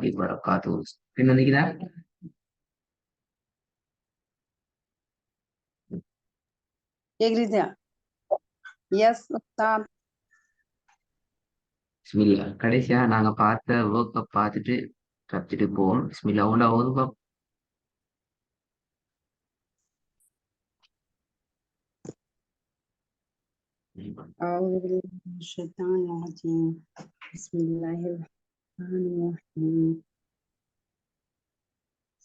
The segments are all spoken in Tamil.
wabarakatuh. Kenal kita? கேக்குறீங்களா? எஸ் உஸ்தாத். பிஸ்மில்லா. கடைசியா நாங்க பார்த்த ஒர்க்கை பார்த்துட்டு கத்துட்டு போவோம். பிஸ்மில்லா உண்டா ஓதுப்பா. أعوذ بالله من الشيطان الرجيم. بسم الله الرحمن الرحيم.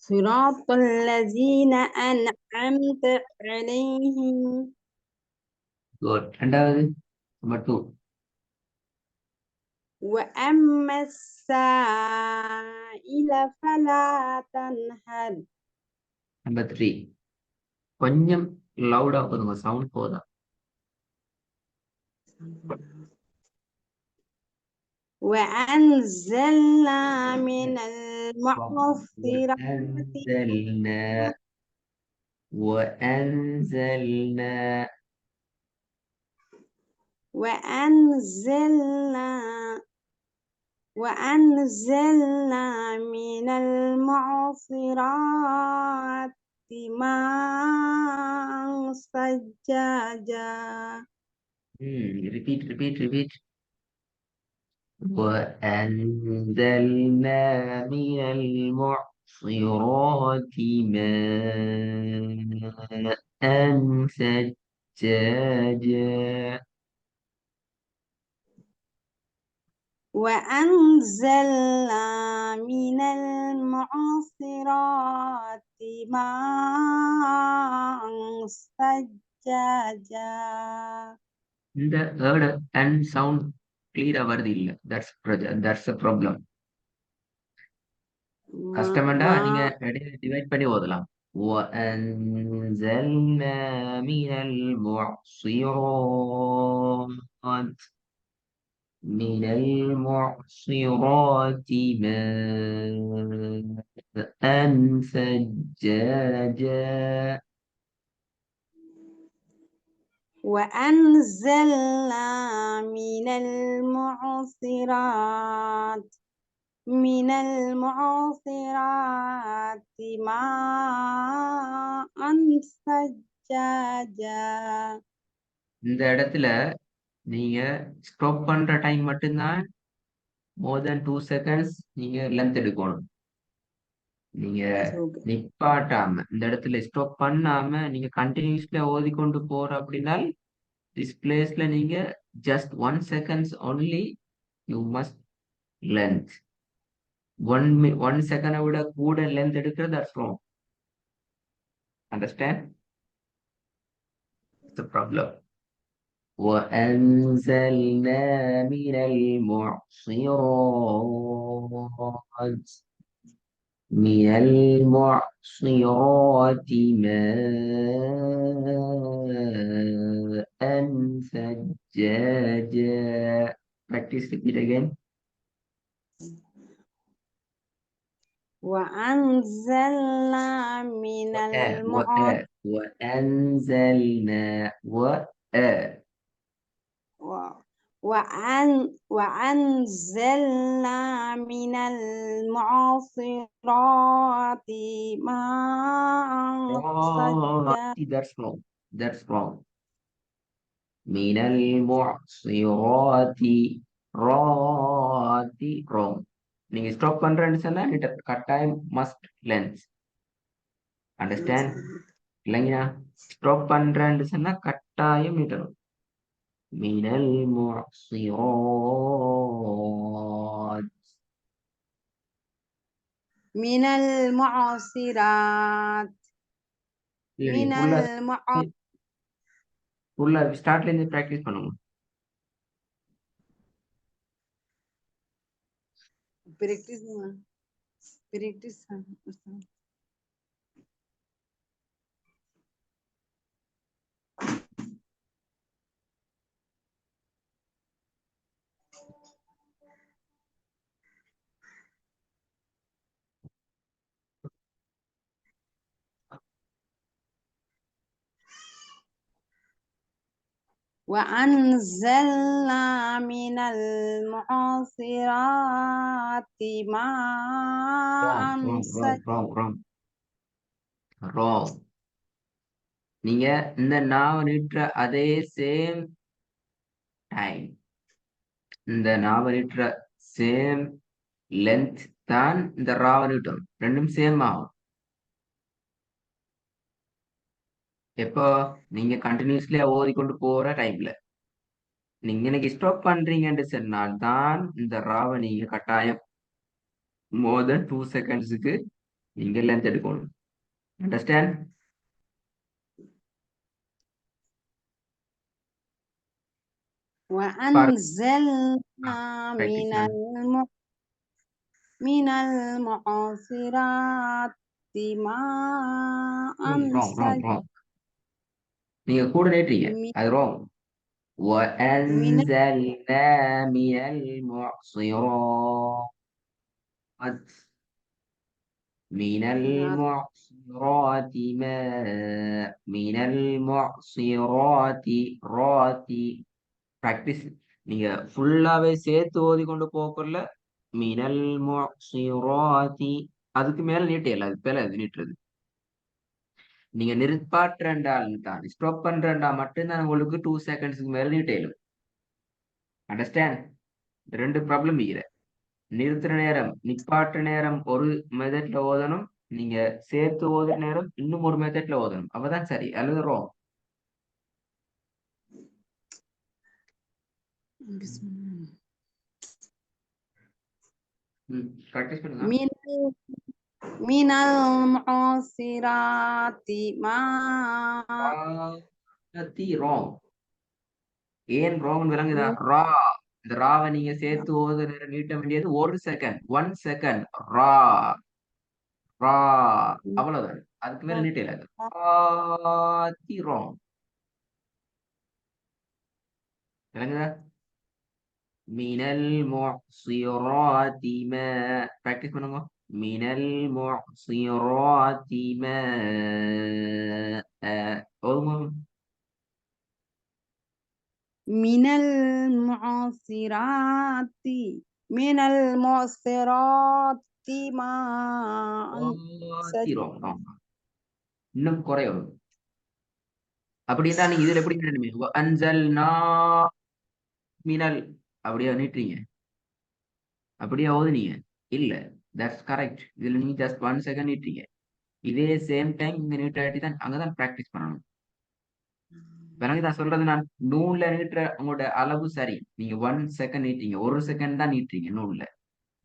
صراط الذين أنعمت عليهم Good. ரெண்டாவது நம்பர் 2. وأما السائل فلا تنهر. நம்பர் 3. கொஞ்சம் லவுடா போதுங்க, சவுண்ட் போதா. وأنزلنا من المعصرات وأنزلنا وأنزلنا وأنزلنا وأنزلنا من المعصرات ماء ثجاجا. repeat. وأنزلنا من المعصرات ماء ثجاجا. وأنزلنا من المعصرات ماء ثجاجا. இந்த வேர்டு அண்ட் சவுண்ட் கிளியரா வருது இல்ல. That's a problem. கஷ்டமெண்டா நீங்க இடையில டிவைட் பண்ணி ஓதலாம். وأنزلنا من المعصرات ماء ثجاجا. وأنزلنا من المعصرات ماء ثجاجا. இந்த இடத்துல நீங்க ஸ்டாப் பண்ற டைம் மட்டும்தான் மோர் தென் 2 seconds நீங்க லென்த் எடுக்கணும். நீங்க நிப்பாட்டாம இந்த இடத்துல ஸ்டாப் பண்ணாம நீங்க கண்டினியூஸ்ல ஓதிக்கொண்டு போற அப்படின்னா திஸ் பிளேஸ்ல நீங்க just 1 seconds only you must length. 1 செகண்டை விட கூட லென்த் எடுக்கிறது that's wrong. Understand the problem. وأنزلنا من المعصرات ماء ثجاجا. Practice, repeat again. وأنزلنا من المعصرات وأنزلنا وأنزلنا من المعصرات ماء ثجاجا. That's wrong. من المعصرات wrong. நீங்க ஸ்டாப் பண்றேன்னு சொன்னா கட்டாயம் மஸ்ட் லென்ஸ். அண்டர்ஸ்டாண்ட் இல்லைங்களா? ஸ்டாப் பண்றேன்னு சொன்னா கட்டாயம் நிட்டணும். من المعصرات من المعصرات من المعصرات. ஃபுல்லா ஸ்டார்ட்ல இருந்து பிராக்டிஸ் பண்ணுங்க. practice وأنزلنا من المعصرات ماء wrong. நீங்க இந்த நாவ நீட்டுற அதே சேம் டைம், இந்த நாவ நீட்டுற சேம் லென்த் தான் இந்த ராவ நீட்டணும். ரெண்டும் சேம் ஆகும். எப்போ நீங்க கண்டினியூஸ்லியா ஓதிக்கொண்டு போற டைம்ல. நீங்க எனக்கு ஸ்டாப் பண்றீங்கன்னு சொன்னால் தான் இந்த ராவை நீங்க கட்டாயம் மோர் தென் 2 செகண்ட்ஸுக்கு நீங்க லென்த் எடுக்கணும். அண்டர்ஸ்டாண்ட்? وأنزلنا practice من المعصرات ماء wrong. நீங்க கூட நேற்றீங்க, அது wrong. وأنزلنا من المعصرات من المعصرات ماء من المعصرات راتي ப்ராக்டிஸ். நீங்க ஃபுல்லாவே சேர்த்து ஓதி கொண்டு போகல. மினல் முஅஸ்ஸிராத்தி அதுக்கு மேல நீட்டியல, அது மேல அது நீட்டுறது. நீங்க நிற்பாற்றண்டால் தான் ஸ்டாப் பண்றண்டா மட்டும்தான் உங்களுக்கு 2 செகண்ட்ஸ்க்கு மேல நீட்டையிலும். அண்டர்ஸ்டாண்ட்? ரெண்டு ப்ராப்ளம் இல்ல. நிறுத்துற நேரம் நிப்பாற்ற நேரம் ஒரு மெத்தட்ல ஓதணும், நீங்க சேர்த்து ஓதுற நேரம் இன்னும் ஒரு மெத்தட்ல ஓதணும். அப்பதான் சரி, அல்லது wrong. ப்ராக்டிஸ் பண்ணுங்க. من المعصرات ماء wrong. ஏன் wrong விளங்குதா? ரா, இந்த ராவை நீங்க சேர்த்து ஓதுற நேரம் நீட்ட வேண்டியது 1 செகண்ட். 1 செகண்ட். ரா ரா அவ்வளவுதான், அதுக்கு மேல நீட்டல. wrong. விளங்குதா? மினல் முஅஸ்ஸிராத்தி மா, பிராக்டிஸ் பண்ணுங்க. மினல் முஅஸ்ஸிராத்தி மா ஓதுங்க. من المعصرات ماء wrong. இன்னும் குறையும். அப்படின்னா நீங்க இதுல எப்படி நினைமே அன்சல்னா மினல் அப்படியே நீட்டுறீங்க, அப்படியே ஓதுனீங்க இல்ல. That's correct. இதுல நீங்க ஜஸ்ட் 1 செகண்ட் நீட்டுறீங்க. இதே சேம் டைம் இந்த நீட்டாட்டி தான் அங்கதான் பிராக்டிஸ் பண்ணணும். விளங்குதான் சொல்றது? நான் நூல்ல நீட்டுற உங்களோட அளவு சரி, நீங்க 1 செகண்ட் நீட்டீங்க, 1 செகண்ட் தான் நீட்டுறீங்க நூல்ல.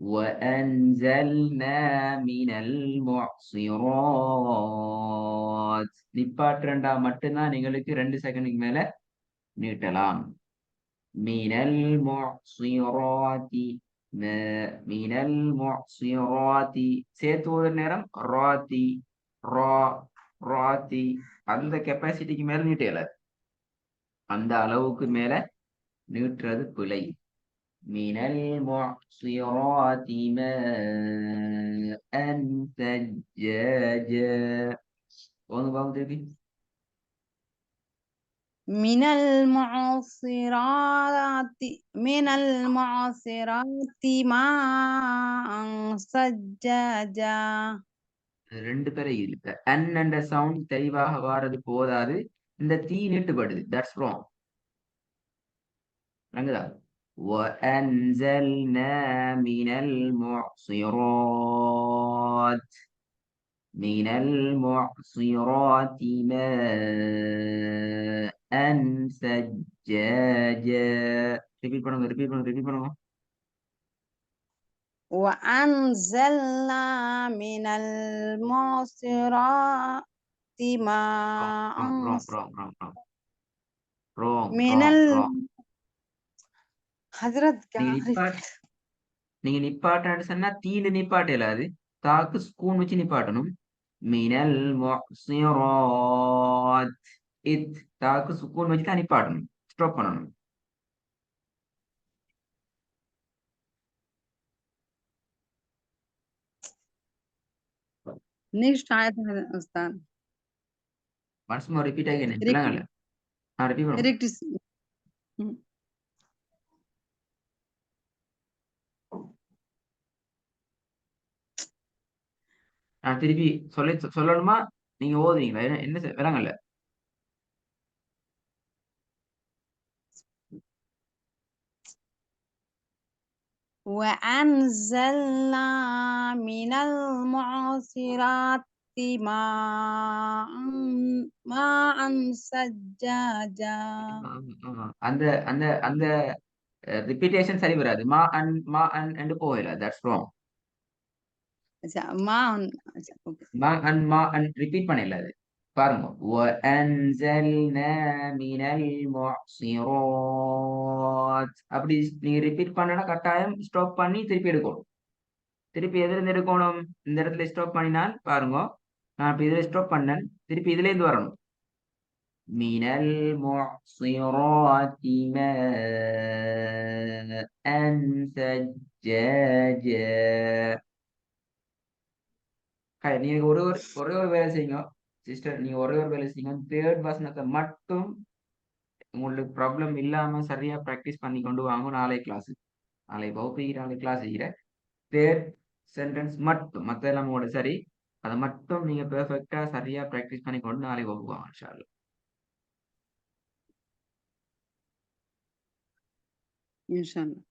وأنزلنا من المعصرات நிப்பாற்றண்டா மட்டும்தான் எங்களுக்கு 2 செகண்டுக்கு மேல நீட்டலாம். من المعصرات من المعصرات சேர்த்து ஒரு நேரம் ராத்தி ரா ராத்தி அந்த கெப்பாசிட்டிக்கு மேல நீட்டல, அந்த அளவுக்கு மேல நீட்டுறது பிழை. من المعصرات ماء ثجاجا. ஒன்று பாவம் திருப்பி. من المعصرات ماء ثجاجا. ரெண்டு பேரை இருக்கு. அண்ட் சவுண்ட் தெளிவாக வாரது போதாது, இந்த தீ நீட்டுப்படுது. That's wrong. விளங்குதா? وأنزلنا من المعصرات من المعصرات ماء ثجاجا. ரிப்பீட் பண்ணுங்க. وأنزلنا من المعصرات ماء wrong. حضرت நீங்க நிப்பாட்டான்னு சொன்னா தீனு நிப்பாட்ட இல்லாது, தாக்கு ஸ்கூன் வச்சு நிப்பாட்டணும். மினல் முஅஸ்ஸிராத் இத் தாக்கு சுக்கூன் வச்சு தான் நிப்பாட்டணும், ஸ்டாப் பண்ணணும். next ayat ustad. once more repeat again. விளங்கல? repeat பண்ணுங்க. ம். நான் திருப்பி சொல்லணுமா? நீங்க ஓதுவீங்களா? என்ன விளங்கல? وأنزلنا من المعصرات ماء سجاجا. அந்த அந்த அந்த ரிப்பீட்டேஷன் சரி வராது. மா அன் என்று போகல. That's wrong. ماء. மா அன் ரிப்பீட் பண்ணல அது. பாருங்க. وأنزلنا من المعصرات அப்படி நீங்க ரிப்பீட் பண்ணனா கட்டாயம் ஸ்டாப் பண்ணி திருப்பி எடுக்கணும். திருப்பி எதுல இருந்து எடுக்கணும்? இந்த இடத்துல ஸ்டாப் பண்ணினால் பாருங்க. நான் இப்ப இதுல ஸ்டாப் பண்ணேன். திருப்பி இதுல இருந்து வரணும். من المعصرات ماء ثجاجا. நீங்க ஒரே ஒரு வேலை செய்யுங்க சிஸ்டர். நீங்க ஒரே ஒரு வேலை செய்யுங்க. தேர்ட் வசனத்தை மட்டும் உங்களுக்கு ப்ராப்ளம் இல்லாம சரியா பிராக்டிஸ் பண்ணி கொண்டு வாங்க. நாளை வகுப்பு நாளை கிளாஸ் செய்கிறேன். தேர்ட் சென்டென்ஸ் மட்டும், மத்த எல்லாம் உங்களோட சரி. அதை மட்டும் நீங்க பெர்ஃபெக்டா சரியா பிராக்டிஸ் பண்ணி கொண்டு நாளை வகுப்பு வாங்க இன்ஷா அல்லாஹ். إن شاء الله.